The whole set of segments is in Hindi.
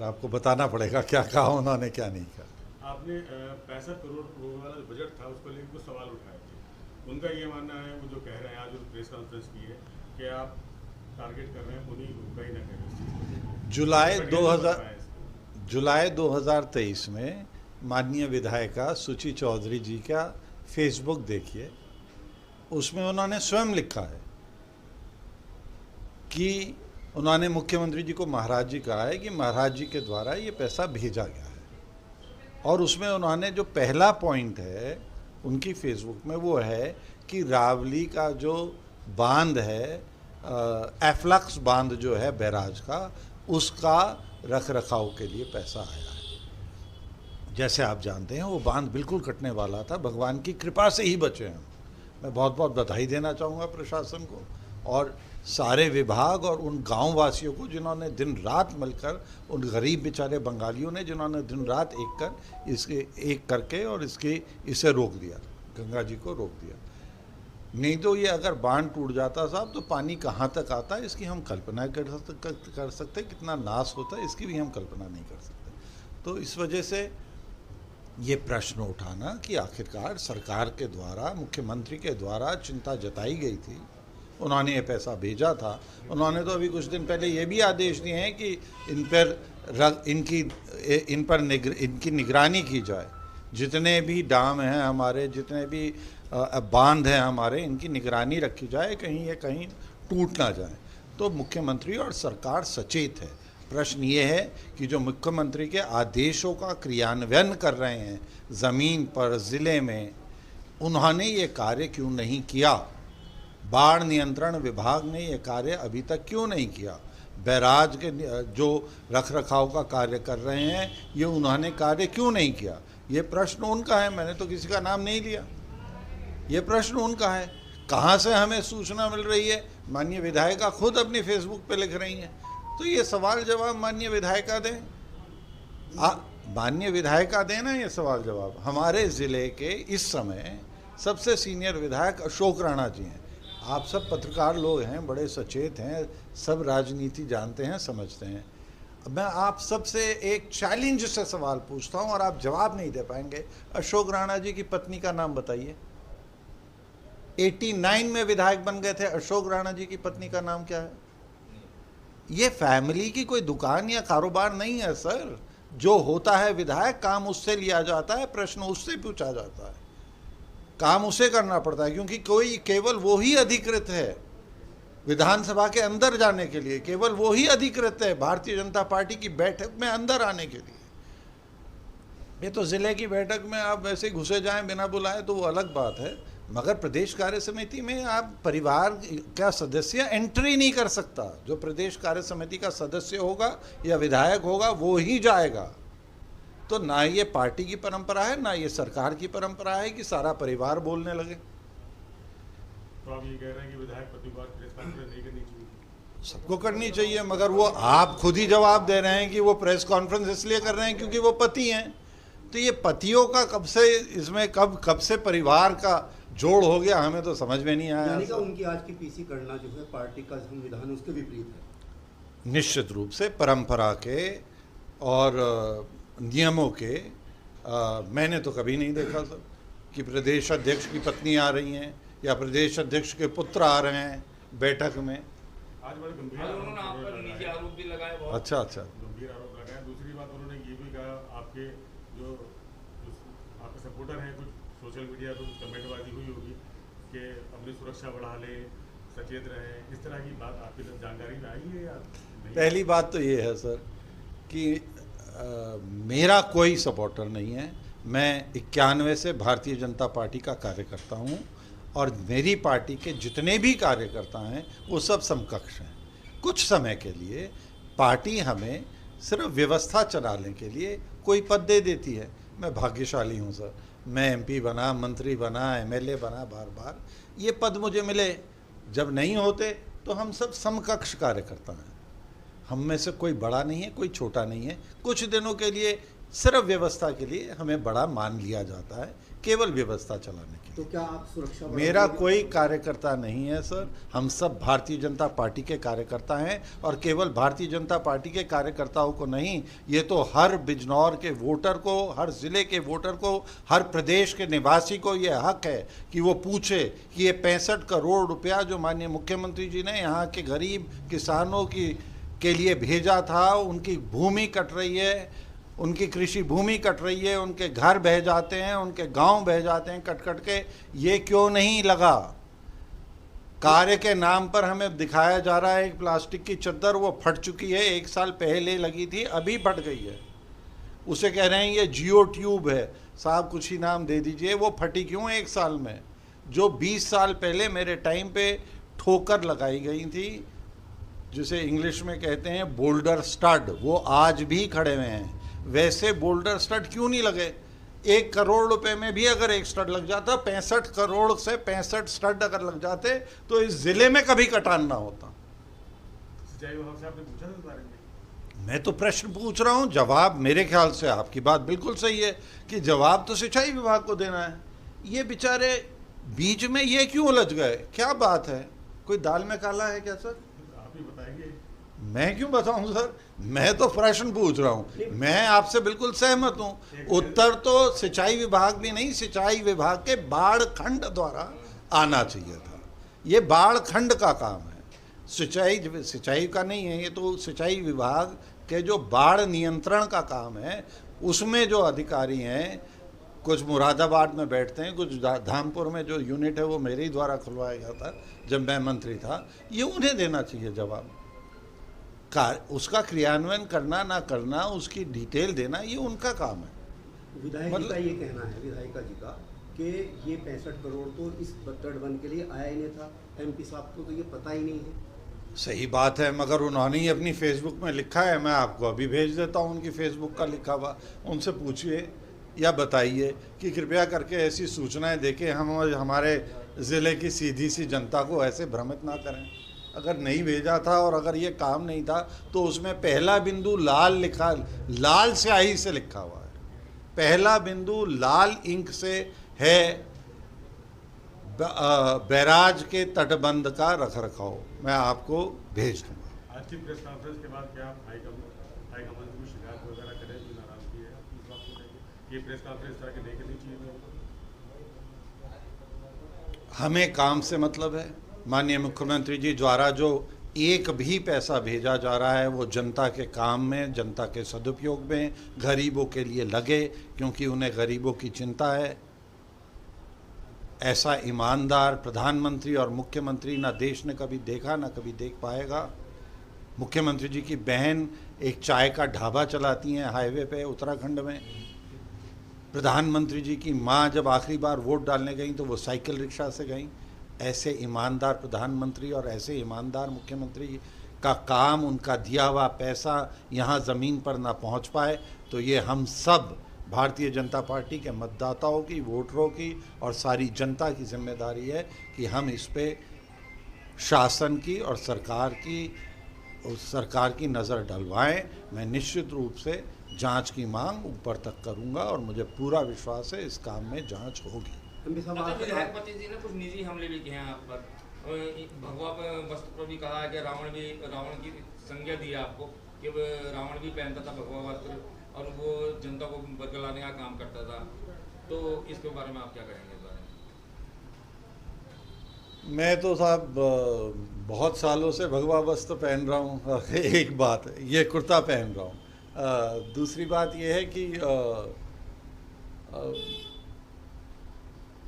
आपको बताना पड़ेगा क्या कहा उन्होंने क्या नहीं कहा। आपने 65 करोड़ वाला जो बजट था उसको लेकर कुछ सवाल उठाए थे। उनका ये मानना है, वो जो कह रहे हैं आज जो प्रेस कॉन्फ्रेंस की है, कि आप टारगेट कर रहे हैं उन्हीं को, कहीं ना कहीं इस चीज़ को। जुलाई गठबंधन को 2000 बताया इसको। जुलाई 2023 में माननीय विधायिका सुची चौधरी जी का फेसबुक देखिए, उसमें उन्होंने स्वयं लिखा है कि उन्होंने मुख्यमंत्री जी को महाराज जी कहा है कि महाराज जी के द्वारा ये पैसा भेजा गया है। और उसमें उन्होंने जो पहला पॉइंट है उनकी फेसबुक में वो है कि रावली का जो बांध है, एफ्लक्स बांध जो है बैराज का, उसका रख रखाव के लिए पैसा आया है। जैसे आप जानते हैं वो बांध बिल्कुल कटने वाला था, भगवान की कृपा से ही बचे हैं। मैं बहुत बहुत बधाई देना चाहूँगा प्रशासन को और सारे विभाग और उन गांव वासियों को जिन्होंने दिन रात मिलकर, उन गरीब बेचारे बंगालियों ने जिन्होंने दिन रात एक करके और इसे रोक दिया, गंगा जी को रोक दिया। नहीं तो ये अगर बांध टूट जाता साहब तो पानी कहाँ तक आता है इसकी हम कल्पना कर सकते, कितना नाश होता है इसकी भी हम कल्पना नहीं कर सकते। तो इस वजह से ये प्रश्न उठाना कि आखिरकार सरकार के द्वारा, मुख्यमंत्री के द्वारा चिंता जताई गई थी, उन्होंने ये पैसा भेजा था। उन्होंने तो अभी कुछ दिन पहले ये भी आदेश दिए हैं कि इनकी निगरानी की जाए, जितने भी डैम हैं हमारे, जितने भी बांध हैं हमारे, इनकी निगरानी रखी जाए, कहीं ये कहीं टूट ना जाए। तो मुख्यमंत्री और सरकार सचेत है। प्रश्न ये है कि जो मुख्यमंत्री के आदेशों का क्रियान्वयन कर रहे हैं ज़मीन पर, ज़िले में, उन्होंने ये कार्य क्यों नहीं किया? बाढ़ नियंत्रण विभाग ने ये कार्य अभी तक क्यों नहीं किया? बैराज के जो रख रखाव का कार्य कर रहे हैं, ये उन्होंने कार्य क्यों नहीं किया? ये प्रश्न उनका है, मैंने तो किसी का नाम नहीं लिया। ये प्रश्न उनका है। कहाँ से हमें सूचना मिल रही है? माननीय विधायिका खुद अपनी फेसबुक पे लिख रही हैं। तो ये सवाल जवाब माननीय विधायिका दें, माननीय विधायिका दें ना ये सवाल जवाब। हमारे ज़िले के इस समय सबसे सीनियर विधायक अशोक राणा जी हैं। आप सब पत्रकार लोग हैं, बड़े सचेत हैं, सब राजनीति जानते हैं, समझते हैं। मैं आप सबसे एक चैलेंज से सवाल पूछता हूं और आप जवाब नहीं दे पाएंगे। अशोक राणा जी की पत्नी का नाम बताइए। 89 में विधायक बन गए थे, अशोक राणा जी की पत्नी का नाम क्या है? ये फैमिली की कोई दुकान या कारोबार नहीं है सर। जो होता है विधायक, काम उससे लिया जाता है, प्रश्न उससे पूछा जाता है, काम उसे करना पड़ता है, क्योंकि कोई केवल वो ही अधिकृत है विधानसभा के अंदर जाने के लिए, केवल वो ही अधिकृत है भारतीय जनता पार्टी की बैठक में अंदर आने के लिए। ये तो जिले की बैठक में आप वैसे घुसे जाएं बिना बुलाए तो वो अलग बात है, मगर प्रदेश कार्य समिति में आप परिवार का सदस्य एंट्री नहीं कर सकता। जो प्रदेश कार्य समिति का सदस्य होगा या विधायक होगा वो ही जाएगा। तो ना ये पार्टी की परंपरा है, ना ये सरकार की परंपरा है कि सारा परिवार बोलने लगे। तो आप ये कह रहे हैं कि विधायक प्रतिवाद प्रेस कॉन्फ्रेंस नहीं करनी चाहिए? सबको करनी चाहिए, मगर वो आप खुद ही जवाब दे रहे हैं कि वो प्रेस कॉन्फ्रेंस इसलिए कर रहे हैं क्योंकि वो पति हैं। तो ये पतियों का कब से इसमें कब से परिवार का जोड़ हो गया, हमें तो समझ में नहीं आया। यानी कि उनकी आज की पीसी करना जो है पार्टी का संविधान उसके विपरीत है। निश्चित रूप से परंपरा के और नियमों के मैंने तो कभी नहीं देखा सर कि प्रदेश अध्यक्ष की पत्नी आ रही हैं या प्रदेश अध्यक्ष के पुत्र आ रहे हैं बैठक में। आज बड़े गंभीर उन्होंने आप पर निजी आरोप भी लगाए, बहुत अच्छा गंभीर आरोप लगाए। दूसरी बात उन्होंने ये भी कहा, आपके जो आपके सपोर्टर हैं, कुछ सोशल मीडिया पर कुछ कमेंटबाजी हुई होगी कि अपनी सुरक्षा बढ़ा लें, सचेत रहें, इस तरह की बात आपकी जानकारी में आई है या नहीं? पहली बात तो ये है सर कि मेरा कोई सपोर्टर नहीं है। मैं 91 से भारतीय जनता पार्टी का कार्यकर्ता हूँ और मेरी पार्टी के जितने भी कार्यकर्ता हैं वो सब समकक्ष हैं। कुछ समय के लिए पार्टी हमें सिर्फ व्यवस्था चलाने के लिए कोई पद दे देती है। मैं भाग्यशाली हूँ सर, मैं एमपी बना, मंत्री बना, एमएलए बना, बार बार ये पद मुझे मिले। जब नहीं होते तो हम सब समकक्ष कार्यकर्ता हैं। हम में से कोई बड़ा नहीं है, कोई छोटा नहीं है। कुछ दिनों के लिए सिर्फ व्यवस्था के लिए हमें बड़ा मान लिया जाता है, केवल व्यवस्था चलाने के तो लिए। क्या आप सुरक्षा मेरा बढ़ाओगे? कोई कार्यकर्ता नहीं है सर, हम सब भारतीय जनता पार्टी के कार्यकर्ता हैं, और केवल भारतीय जनता पार्टी के कार्यकर्ताओं को नहीं, ये तो हर बिजनौर के वोटर को, हर ज़िले के वोटर को, हर प्रदेश के निवासी को ये हक है कि वो पूछे कि ये 65 करोड़ रुपया जो माननीय मुख्यमंत्री जी ने यहाँ के गरीब किसानों के लिए भेजा था, उनकी भूमि कट रही है, उनकी कृषि भूमि कट रही है, उनके घर बह जाते हैं, उनके गांव बह जाते हैं कट कट के, ये क्यों नहीं लगा? कार्य के नाम पर हमें दिखाया जा रहा है एक प्लास्टिक की चद्दर, वो फट चुकी है, 1 साल पहले लगी थी, अभी फट गई है। उसे कह रहे हैं ये जियो ट्यूब है। साहब कुछ ही नाम दे दीजिए, वो फटी क्यों 1 साल में? जो 20 साल पहले मेरे टाइम पे ठोकर लगाई गई थी, जिसे इंग्लिश में कहते हैं बोल्डर स्टड, वो आज भी खड़े हुए हैं। वैसे बोल्डर स्टड क्यों नहीं लगे? 1 करोड़ रुपए में भी अगर एक स्टड लग जाता, 65 करोड़ से 65 स्टड अगर लग जाते, तो इस जिले में कभी कटान ना होता। सिंचाई विभाग से आपने पूछा था इस बारे में? मैं तो प्रश्न पूछ रहा हूं, जवाब मेरे ख्याल से आपकी बात बिल्कुल सही है कि जवाब तो सिंचाई विभाग को देना है। ये बेचारे बीच में ये क्यों उलझ गए? क्या बात है? कोई दाल में काला है क्या सर? आप ही बताएंगे। मैं क्यों बताऊं सर? मैं तो प्रश्न पूछ रहा हूं। मैं आपसे बिल्कुल सहमत हूं। उत्तर तो सिंचाई विभाग भी नहीं, सिंचाई विभाग के बाढ़ खंड द्वारा आना चाहिए था। ये बाढ़ खंड का काम है, सिंचाई का नहीं है। ये तो सिंचाई विभाग के जो बाढ़ नियंत्रण का काम है, उसमें जो अधिकारी हैं, कुछ मुरादाबाद में बैठते हैं, कुछ धामपुर में जो यूनिट है वो मेरे ही द्वारा खुलवाया गया था जब मैं मंत्री था। ये उन्हें देना चाहिए जवाब। उसका क्रियान्वयन करना ना करना, उसकी डिटेल देना, ये उनका काम है। विधायक जी का ये कहना है, विधायिका जी का, कि ये 65 करोड़ तो इस तटबंध के लिए आया ही नहीं था, MP साहब को तो ये पता ही नहीं है। सही बात है, मगर उन्होंने ही अपनी फेसबुक में लिखा है। मैं आपको अभी भेज देता हूँ उनकी फेसबुक का लिखा हुआ। उनसे पूछिए या बताइए कि कृपया करके ऐसी सूचनाएं देके हम हमारे ज़िले की सीधी सी जनता को ऐसे भ्रमित ना करें। अगर नहीं भेजा था और अगर ये काम नहीं था तो उसमें पहला बिंदु लाल स्याही से लिखा हुआ है। पहला बिंदु लाल इंक से है, बैराज के तटबंध का रखरखाव। मैं आपको भेज दूंगा। आज की प्रेस कॉन्फ्रेंस के बाद क्या आप हाईकमान को शिकायत वगैरह करें, जो नाराजगी है इस बात को लेकर? ये प्रेस कॉन्फ्रेंस तरह के नहीं करनी चाहिए। हमें काम से मतलब है। माननीय मुख्यमंत्री जी द्वारा जो एक भी पैसा भेजा जा रहा है वो जनता के काम में, जनता के सदुपयोग में, गरीबों के लिए लगे, क्योंकि उन्हें गरीबों की चिंता है। ऐसा ईमानदार प्रधानमंत्री और मुख्यमंत्री ना देश ने कभी देखा, ना कभी देख पाएगा। मुख्यमंत्री जी की बहन एक चाय का ढाबा चलाती हैं हाईवे पे उत्तराखंड में। प्रधानमंत्री जी की माँ जब आखिरी बार वोट डालने गई तो वो साइकिल रिक्शा से गई। ऐसे ईमानदार प्रधानमंत्री और ऐसे ईमानदार मुख्यमंत्री का काम, उनका दिया हुआ पैसा यहाँ ज़मीन पर ना पहुँच पाए, तो ये हम सब भारतीय जनता पार्टी के मतदाताओं की, वोटरों की और सारी जनता की जिम्मेदारी है कि हम इस पे शासन की और सरकार की नज़र डलवाएं। मैं निश्चित रूप से जांच की मांग ऊपर तक करूंगा और मुझे पूरा विश्वास है इस काम में जांच होगी। विधायक पति जी ने कुछ निजी हमले भी किए हैं आप पर, भगवा वस्त्र पर भी कहा है कि रावण की संज्ञा दी है आपको कि रावण भी पहनता था भगवा वस्त्र और वो जनता को बदलाने का काम करता था, तो इसके बारे में आप क्या कहेंगे? इस बारे में मैं तो साहब बहुत सालों से भगवा वस्त्र पहन रहा हूँ। एक बात, ये कुर्ता पहन रहा हूँ। दूसरी बात ये है कि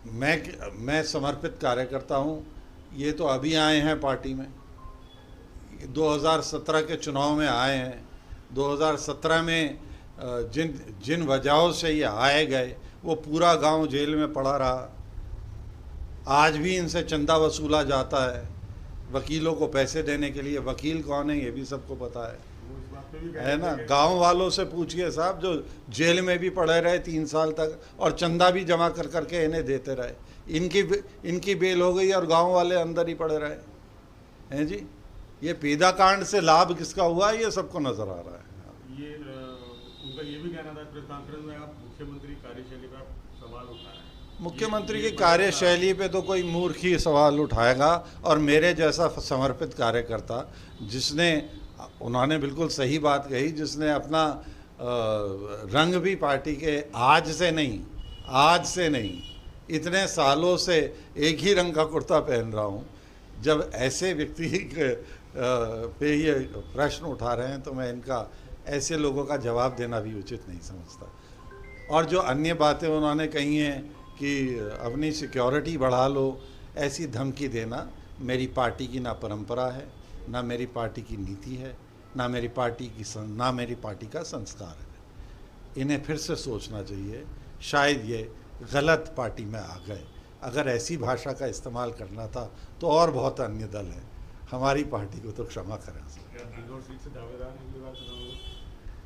मैं समर्पित कार्यकर्ता हूँ। ये तो अभी आए हैं पार्टी में, 2017 के चुनाव में आए हैं। 2017 में जिन वजहों से ये आए गए, वो पूरा गांव जेल में पड़ा रहा। आज भी इनसे चंदा वसूला जाता है वकीलों को पैसे देने के लिए। वकील कौन है ये भी सबको पता है ना। गांव वालों से पूछिए साहब, जो जेल में भी पड़े रहे 3 साल तक और चंदा भी जमा कर करके इन्हें देते रहे। इनकी बेल हो गई और गांव वाले अंदर ही पड़े रहे हैं जी। ये पेदा कांड से लाभ किसका हुआ ये सबको नजर आ रहा है। ये उनका ये भी कहना था प्रेस कॉन्फ्रेंस में, आप मुख्यमंत्री कार्यशैली पर सवाल उठा रहे हैं। मुख्यमंत्री की कार्यशैली पे तो कोई मूर्ख ही सवाल उठाएगा, और मेरे जैसा समर्पित कार्यकर्ता जिसने, उन्होंने बिल्कुल सही बात कही, जिसने अपना रंग भी पार्टी के आज से नहीं इतने सालों से एक ही रंग का कुर्ता पहन रहा हूँ, जब ऐसे व्यक्ति पे ये प्रश्न उठा रहे हैं तो मैं इनका, ऐसे लोगों का जवाब देना भी उचित नहीं समझता। और जो अन्य बातें उन्होंने कही हैं कि अपनी सिक्योरिटी बढ़ा लो, ऐसी धमकी देना मेरी पार्टी की ना परंपरा है, ना मेरी पार्टी की नीति है, ना मेरी पार्टी का संस्कार है। इन्हें फिर से सोचना चाहिए, शायद ये गलत पार्टी में आ गए। अगर ऐसी भाषा का इस्तेमाल करना था तो और बहुत अन्य दल हैं, हमारी पार्टी को तो क्षमा करें।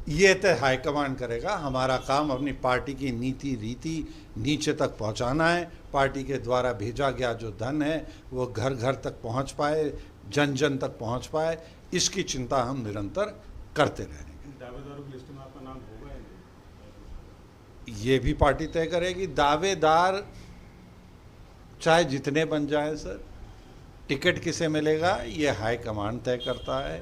ये तय हाईकमांड करेगा, हमारा काम अपनी पार्टी की नीति रीति नीचे तक पहुंचाना है। पार्टी के द्वारा भेजा गया जो धन है वो घर घर तक पहुंच पाए, जन जन तक पहुंच पाए, इसकी चिंता हम निरंतर करते रहेंगे। दावेदारों की लिस्ट में आपका नाम होगा या नहीं? ये भी पार्टी तय करेगी। दावेदार चाहे जितने बन जाए सर, टिकट किसे मिलेगा ये हाईकमांड तय करता है,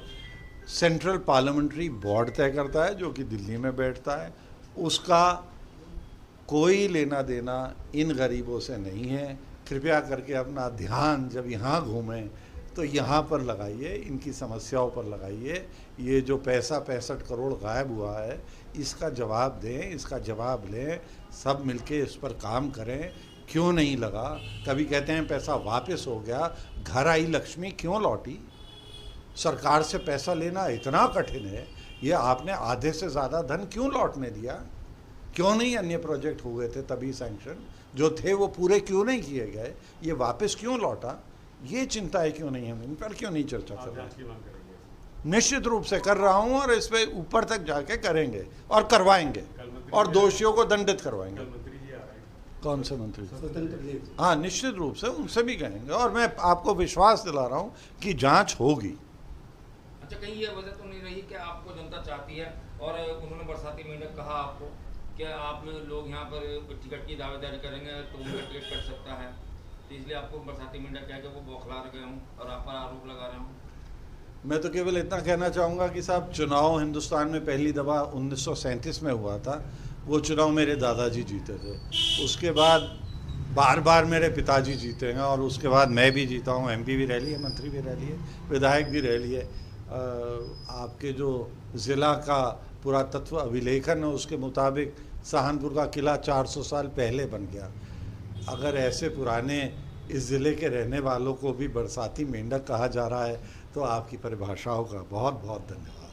सेंट्रल पार्लियामेंट्री बोर्ड तय करता है जो कि दिल्ली में बैठता है। उसका कोई लेना देना इन गरीबों से नहीं है। कृपया करके अपना ध्यान जब यहाँ घूमें तो यहाँ पर लगाइए, इनकी समस्याओं पर लगाइए। ये जो पैसा 65 करोड़ गायब हुआ है, इसका जवाब दें, इसका जवाब लें, सब मिलके इस पर काम करें। क्यों नहीं लगा? कभी कहते हैं पैसा वापस हो गया, घर आई लक्ष्मी क्यों लौटी? सरकार से पैसा लेना इतना कठिन है, ये आपने आधे से ज़्यादा धन क्यों लौटने दिया? क्यों नहीं अन्य प्रोजेक्ट हुए थे तभी सैंक्शन जो थे वो पूरे क्यों नहीं किए गए? ये वापस क्यों लौटा? ये चिंताएं क्यों नहीं, हम इन पर क्यों नहीं चर्चा कर रहे? निश्चित रूप से कर रहा हूँ, और इस पे ऊपर तक जाके करेंगे और करवाएंगे, और दोषियों को दंडित करवाएंगे। कौन से मंत्री? स्वतंत्र देव। हाँ, निश्चित रूप से उनसे भी कहेंगे, और मैं आपको विश्वास दिला रहा हूँ कि जांच होगी। अच्छा, कहीं ये वजह तो नहीं रही कि आपको जनता चाहती है, और उन्होंने बरसाती मेंढक कहा आपको कि आप लोग यहाँ पर टिकट की दावेदारी करेंगे तो उनका टिकट कट सकता है, तो इसलिए आपको बरसाती मेंढक कह के वो बौखला गया हूँ और आप पर आरोप लगा रहा हूँ? मैं तो केवल इतना कहना चाहूँगा कि साहब, चुनाव हिंदुस्तान में पहली दफ़ा 1937 में हुआ था। वो चुनाव मेरे दादाजी जीते थे, उसके बाद बार बार मेरे पिताजी जीते हैं, और उसके बाद मैं भी जीता हूँ। MP भी रह लिए, मंत्री भी रह लिए, विधायक भी रह लिए। आपके जो ज़िला का पुरातत्व अभिलेखन है उसके मुताबिक सहारनपुर का किला 400 साल पहले बन गया। अगर ऐसे पुराने इस ज़िले के रहने वालों को भी बरसाती मेंढक कहा जा रहा है तो आपकी परिभाषाओं का बहुत बहुत धन्यवाद।